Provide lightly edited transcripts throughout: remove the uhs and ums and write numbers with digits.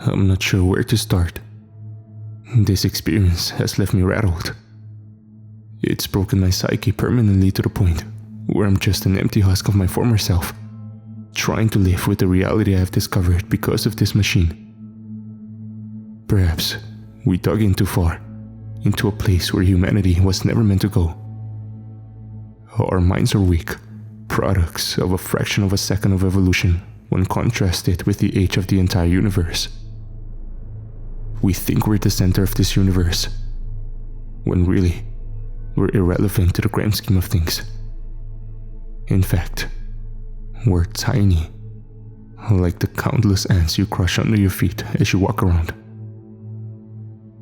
I'm not sure where to start. This experience has left me rattled. It's broken my psyche permanently to the point where I'm just an empty husk of my former self, trying to live with the reality I have discovered because of this machine. Perhaps we dug in too far, into a place where humanity was never meant to go. Our minds are weak, products of a fraction of a second of evolution when contrasted with the age of the entire universe. We think we're the center of this universe, when really, we're irrelevant to the grand scheme of things. In fact, we're tiny, like the countless ants you crush under your feet as you walk around.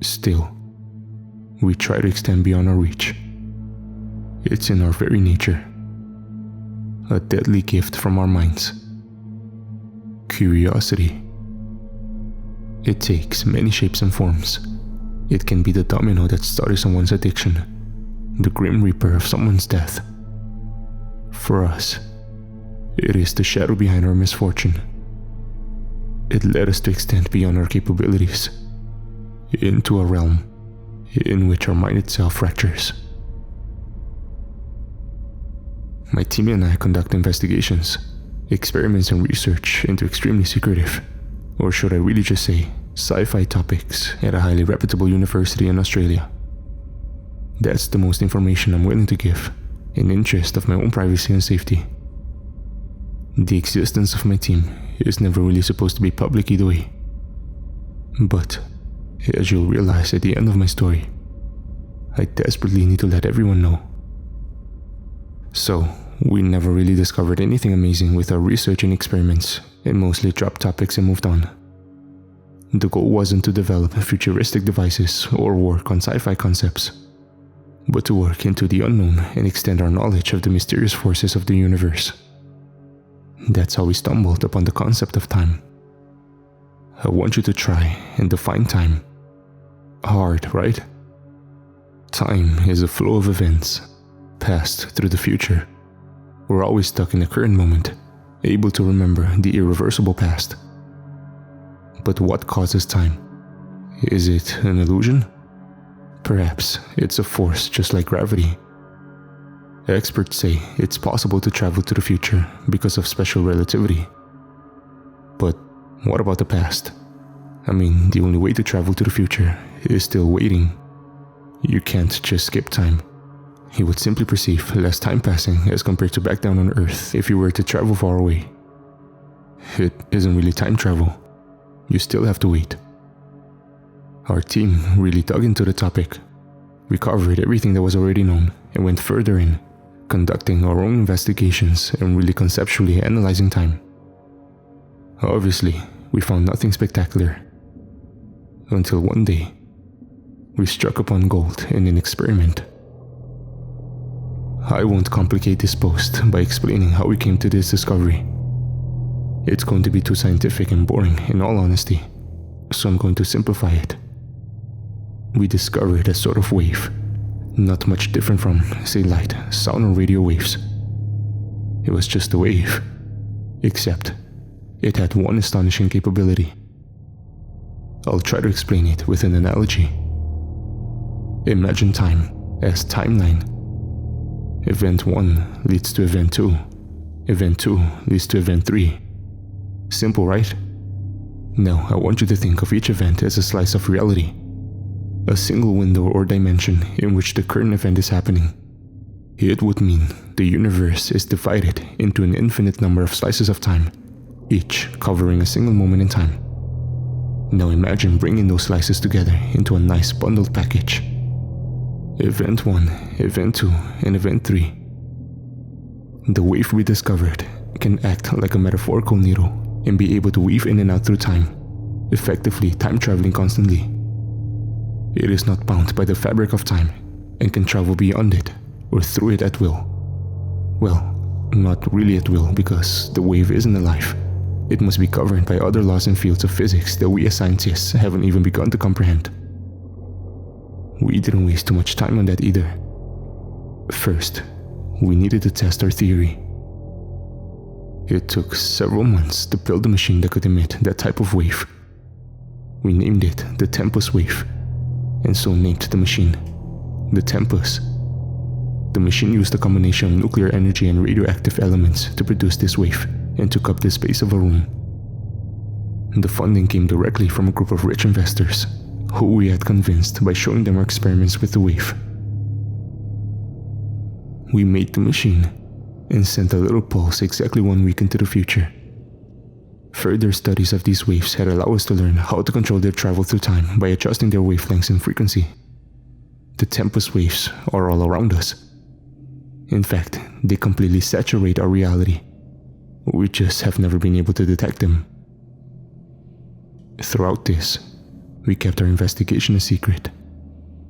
Still, we try to extend beyond our reach. It's in our very nature, a deadly gift from our minds. Curiosity. It takes many shapes and forms. It can be the domino that started someone's addiction, the grim reaper of someone's death. For us, it is the shadow behind our misfortune. It led us to extend beyond our capabilities, into a realm in which our mind itself fractures. My team and I conduct investigations, experiments and research into extremely secretive, or should I really just say, sci-fi topics at a highly reputable university in Australia. That's the most information I'm willing to give, in interest of my own privacy and safety. The existence of my team is never really supposed to be public either way. But, as you'll realize at the end of my story, I desperately need to let everyone know. So, we never really discovered anything amazing with our research and experiments, and mostly dropped topics and moved on. The goal wasn't to develop futuristic devices or work on sci-fi concepts, but to work into the unknown and extend our knowledge of the mysterious forces of the universe. That's how we stumbled upon the concept of time. I want you to try and define time. Hard, right? Time is a flow of events, past through the future. We're always stuck in the current moment, able to remember the irreversible past. But what causes time? Is it an illusion? Perhaps it's a force just like gravity. Experts say it's possible to travel to the future because of special relativity. But what about the past? I mean, the only way to travel to the future is still waiting. You can't just skip time. You would simply perceive less time passing as compared to back down on Earth if you were to travel far away. It isn't really time travel. You still have to wait. Our team really dug into the topic. We covered everything that was already known and went further in, conducting our own investigations and really conceptually analyzing time. Obviously, we found nothing spectacular. Until one day, we struck upon gold in an experiment. I won't complicate this post by explaining how we came to this discovery. It's going to be too scientific and boring in all honesty, so I'm going to simplify it. We discovered a sort of wave, not much different from, say, light, sound or radio waves. It was just a wave, except it had one astonishing capability. I'll try to explain it with an analogy. Imagine time as timeline. Event 1 leads to event 2. Event 2 leads to event 3. Simple, right? Now I want you to think of each event as a slice of reality. A single window or dimension in which the current event is happening. It would mean the universe is divided into an infinite number of slices of time, each covering a single moment in time. Now imagine bringing those slices together into a nice bundled package. Event 1, Event 2, and Event 3. The wave we discovered can act like a metaphorical needle and be able to weave in and out through time, effectively time traveling constantly. It is not bound by the fabric of time and can travel beyond it or through it at will. Well, not really at will because the wave isn't alive. It must be governed by other laws and fields of physics that we as scientists haven't even begun to comprehend. We didn't waste too much time on that either. First, we needed to test our theory. It took several months to build a machine that could emit that type of wave. We named it the tempus wave, and so named the machine the tempus. The machine used a combination of nuclear energy and radioactive elements to produce this wave and took up the space of a room. The funding came directly from a group of rich investors who we had convinced by showing them our experiments with the wave. We made the machine and sent a little pulse exactly 1 week into the future. Further studies of these waves had allowed us to learn how to control their travel through time by adjusting their wavelengths and frequency. The tempus waves are all around us. In fact, they completely saturate our reality. We just have never been able to detect them. Throughout this, we kept our investigation a secret.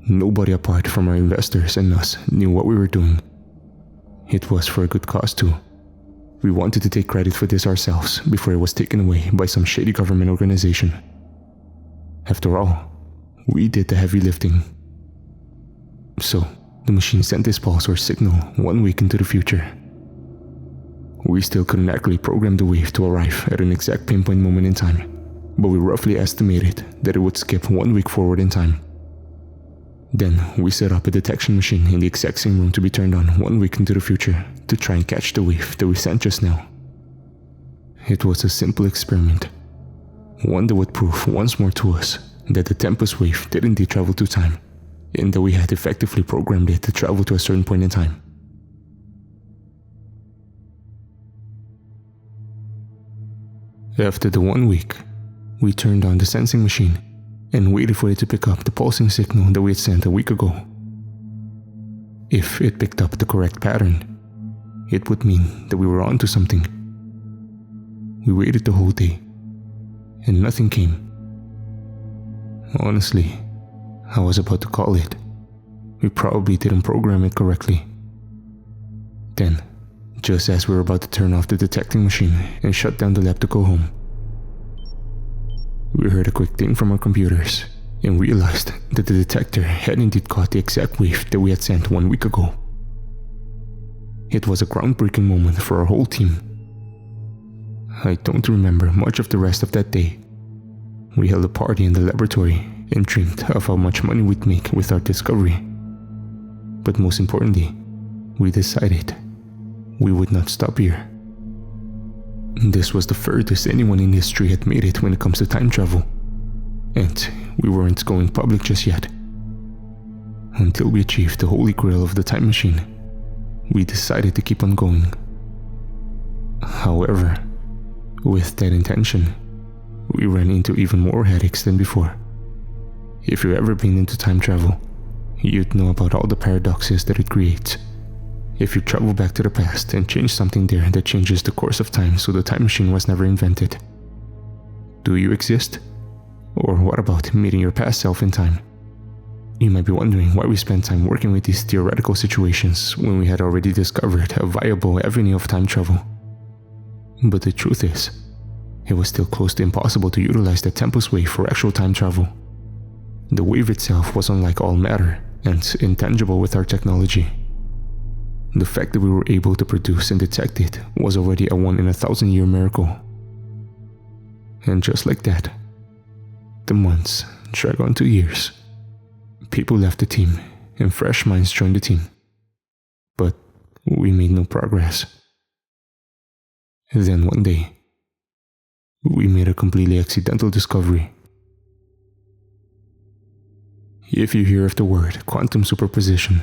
Nobody apart from our investors and us knew what we were doing. It was for a good cause too. We wanted to take credit for this ourselves before it was taken away by some shady government organization. After all, we did the heavy lifting. So, the machine sent this pulse or signal 1 week into the future. We still couldn't accurately program the wave to arrive at an exact pinpoint moment in time, but we roughly estimated that it would skip 1 week forward in time. Then we set up a detection machine in the exact same room to be turned on 1 week into the future to try and catch the wave that we sent just now. It was a simple experiment, one that would prove once more to us that the tempus wave did indeed travel through time, and that we had effectively programmed it to travel to a certain point in time. After the 1 week, we turned on the sensing machine and waited for it to pick up the pulsing signal that we had sent a week ago. If it picked up the correct pattern, it would mean that we were onto something. We waited the whole day, and nothing came. Honestly, I was about to call it. We probably didn't program it correctly. Then, just as we were about to turn off the detecting machine and shut down the lab to go home, we heard a quick ding from our computers and realized that the detector had indeed caught the exact wave that we had sent 1 week ago. It was a groundbreaking moment for our whole team. I don't remember much of the rest of that day. We held a party in the laboratory and dreamed of how much money we'd make with our discovery. But most importantly, we decided we would not stop here. This was the furthest anyone in history had made it when it comes to time travel, and we weren't going public just yet. Until we achieved the holy grail of the time machine, we decided to keep on going. However, with that intention, we ran into even more headaches than before. If you've ever been into time travel, you'd know about all the paradoxes that it creates. If you travel back to the past and change something there that changes the course of time so the time machine was never invented, do you exist? Or what about meeting your past self in time? You might be wondering why we spent time working with these theoretical situations when we had already discovered a viable avenue of time travel. But the truth is, it was still close to impossible to utilize the tempus wave for actual time travel. The wave itself was unlike all matter and intangible with our technology. The fact that we were able to produce and detect it was already a 1-in-1,000-year miracle. And just like that, the months dragged on to years. People left the team and fresh minds joined the team. But we made no progress. Then one day, we made a completely accidental discovery. If you hear of the word quantum superposition,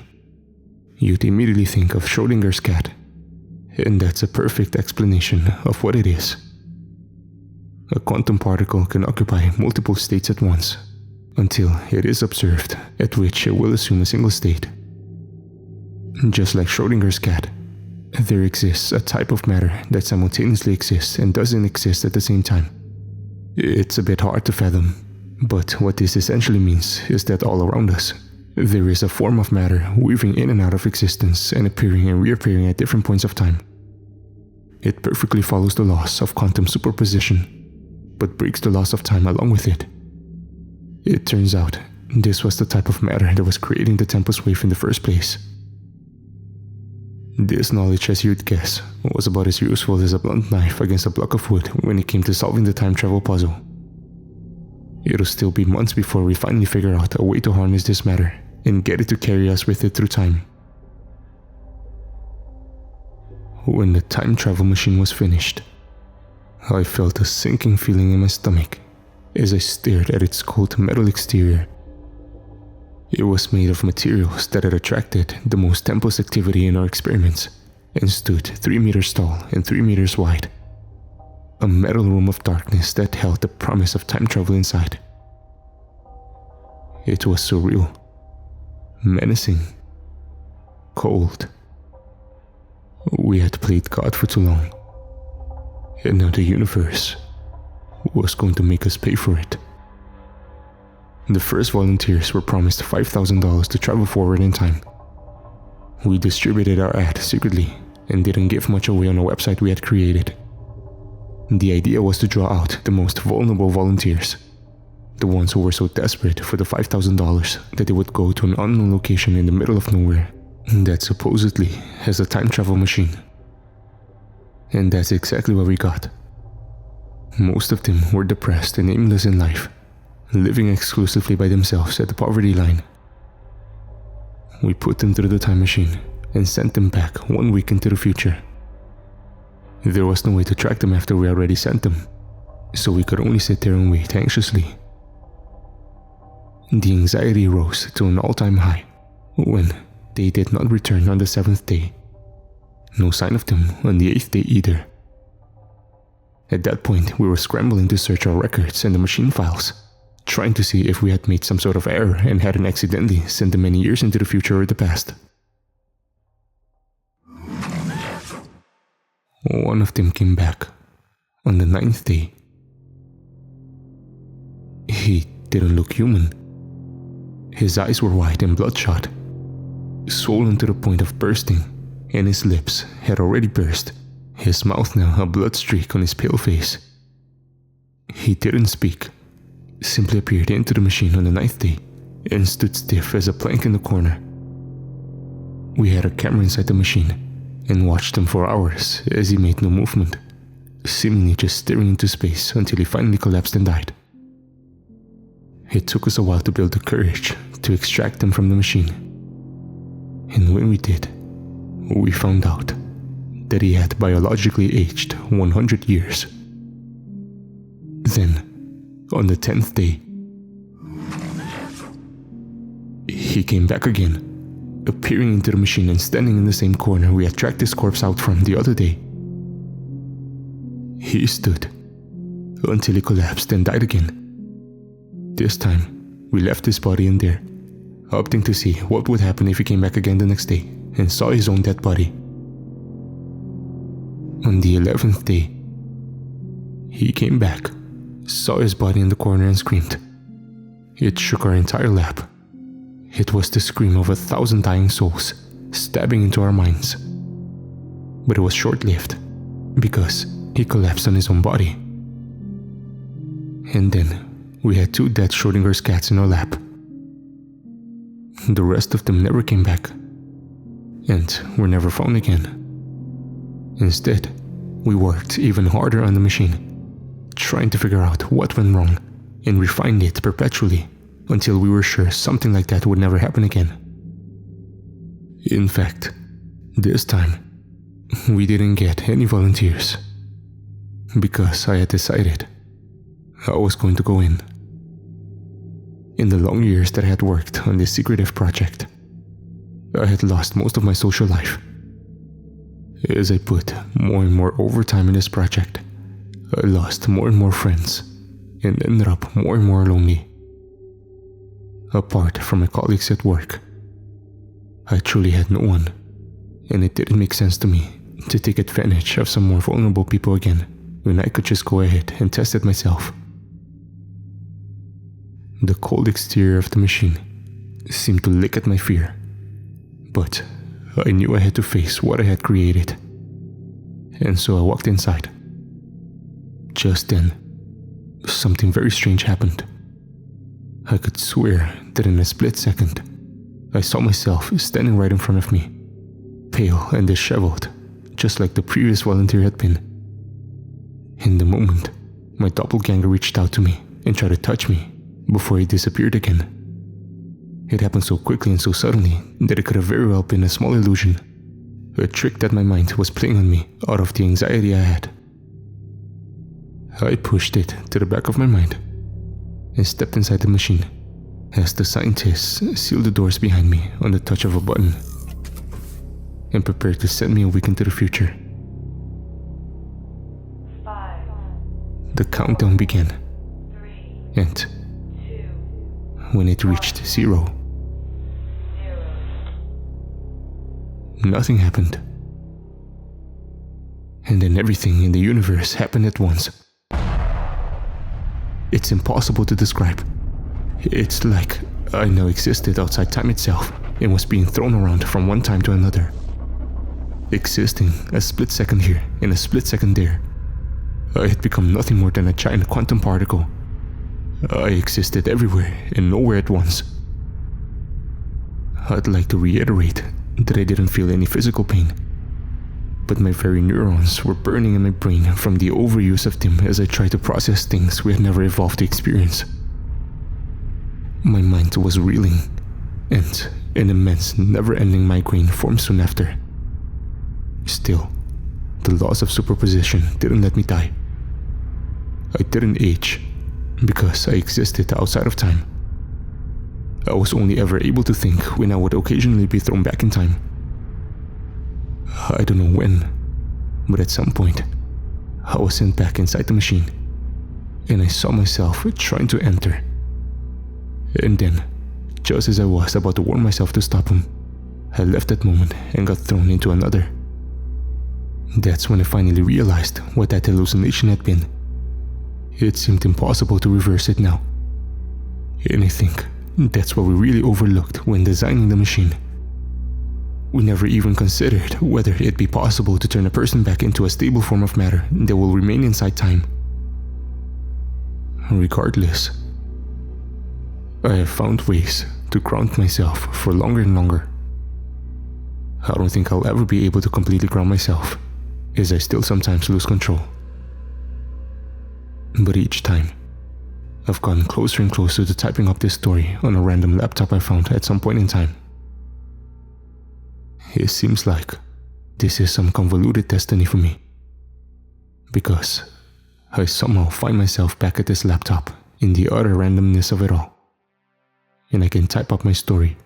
you'd immediately think of Schrödinger's cat, and that's a perfect explanation of what it is. A quantum particle can occupy multiple states at once, until it is observed, at which it will assume a single state. Just like Schrödinger's cat, there exists a type of matter that simultaneously exists and doesn't exist at the same time. It's a bit hard to fathom, but what this essentially means is that all around us, there is a form of matter weaving in and out of existence and appearing and reappearing at different points of time. It perfectly follows the laws of quantum superposition, but breaks the laws of time along with it. It turns out, this was the type of matter that was creating the tempus wave in the first place. This knowledge, as you'd guess, was about as useful as a blunt knife against a block of wood when it came to solving the time travel puzzle. It'll still be months before we finally figure out a way to harness this matter and get it to carry us with it through time. When the time travel machine was finished, I felt a sinking feeling in my stomach as I stared at its cold metal exterior. It was made of materials that had attracted the most tempus activity in our experiments and stood 3 meters tall and 3 meters wide. A metal room of darkness that held the promise of time travel inside. It was surreal, menacing, cold. We had played God for too long, and now the universe was going to make us pay for it. The first volunteers were promised $5,000 to travel forward in time. We distributed our ad secretly and didn't give much away on a website we had created. The idea was to draw out the most vulnerable volunteers, the ones who were so desperate for the $5,000 that they would go to an unknown location in the middle of nowhere that supposedly has a time travel machine. And that's exactly what we got. Most of them were depressed and aimless in life, living exclusively by themselves at the poverty line. We put them through the time machine and sent them back 1 week into the future. There was no way to track them after we already sent them, so we could only sit there and wait anxiously. The anxiety rose to an all-time high when they did not return on the 7th day. No sign of them on the 8th day either. At that point, we were scrambling to search our records and the machine files, trying to see if we had made some sort of error and hadn't accidentally sent them many years into the future or the past. One of them came back on the 9th day. He didn't look human. His eyes were wide and bloodshot, swollen to the point of bursting, and his lips had already burst, his mouth now a blood streak on his pale face. He didn't speak, simply appeared into the machine on the 9th day and stood stiff as a plank in the corner. We had a camera inside the machine and watched him for hours as he made no movement, seemingly just staring into space until he finally collapsed and died. It took us a while to build the courage to extract him from the machine. And when we did, we found out that he had biologically aged 100 years. Then, on the 10th day, he came back again, appearing into the machine and standing in the same corner we had tracked his corpse out from the other day. He stood until he collapsed and died again. This time, we left his body in there, opting to see what would happen if he came back again the next day and saw his own dead body. On the 11th day, he came back, saw his body in the corner and screamed. It shook our entire lab. It was the scream of 1,000 dying souls, stabbing into our minds. But it was short-lived, because he collapsed on his own body. And then, we had 2 dead Schrodinger's cats in our lab. The rest of them never came back, and were never found again. Instead, we worked even harder on the machine, trying to figure out what went wrong and refined it perpetually until we were sure something like that would never happen again. In fact, this time, we didn't get any volunteers, because I had decided I was going to go in. In the long years that I had worked on this secretive project, I had lost most of my social life. As I put more and more overtime in this project, I lost more and more friends and ended up more and more lonely. Apart from my colleagues at work, I truly had no one, and it didn't make sense to me to take advantage of some more vulnerable people again when I could just go ahead and test it myself. The cold exterior of the machine seemed to lick at my fear, but I knew I had to face what I had created, and so I walked inside. Just then, something very strange happened. I could swear that in a split second, I saw myself standing right in front of me, pale and disheveled, just like the previous volunteer had been. In the moment, my doppelganger reached out to me and tried to touch me, before it disappeared again. It happened so quickly and so suddenly that it could have very well been a small illusion, a trick that my mind was playing on me out of the anxiety I had. I pushed it to the back of my mind and stepped inside the machine as the scientists sealed the doors behind me on the touch of a button and prepared to send me a week into the future. 5, The countdown began, 3, and 2, when it reached 0, 0. nothing happened. And then everything in the universe happened at once. It's impossible to describe. It's like I now existed outside time itself and was being thrown around from one time to another. Existing a split second here and a split second there. I had become nothing more than a giant quantum particle. I existed everywhere and nowhere at once. I'd like to reiterate that I didn't feel any physical pain, but my very neurons were burning in my brain from the overuse of them as I tried to process things we had never evolved to experience. My mind was reeling, and an immense, never-ending migraine formed soon after. Still, the laws of superposition didn't let me die. I didn't age, because I existed outside of time. I was only ever able to think when I would occasionally be thrown back in time. I don't know when, but at some point, I was sent back inside the machine, and I saw myself trying to enter. And then, just as I was about to warn myself to stop him, I left that moment and got thrown into another. That's when I finally realized what that hallucination had been. It seemed impossible to reverse it now. And I think that's what we really overlooked when designing the machine. We never even considered whether it'd be possible to turn a person back into a stable form of matter that will remain inside time. Regardless, I have found ways to ground myself for longer and longer. I don't think I'll ever be able to completely ground myself, as I still sometimes lose control. But each time, I've gotten closer and closer to typing up this story on a random laptop I found at some point in time. It seems like this is some convoluted destiny for me, because I somehow find myself back at this laptop in the utter randomness of it all, and I can type up my story.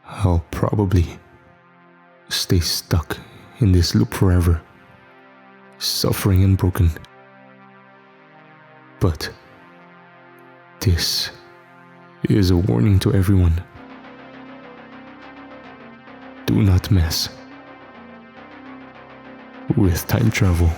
I'll probably stay stuck in this loop forever, suffering and broken. But this is a warning to everyone. Do not mess with time travel.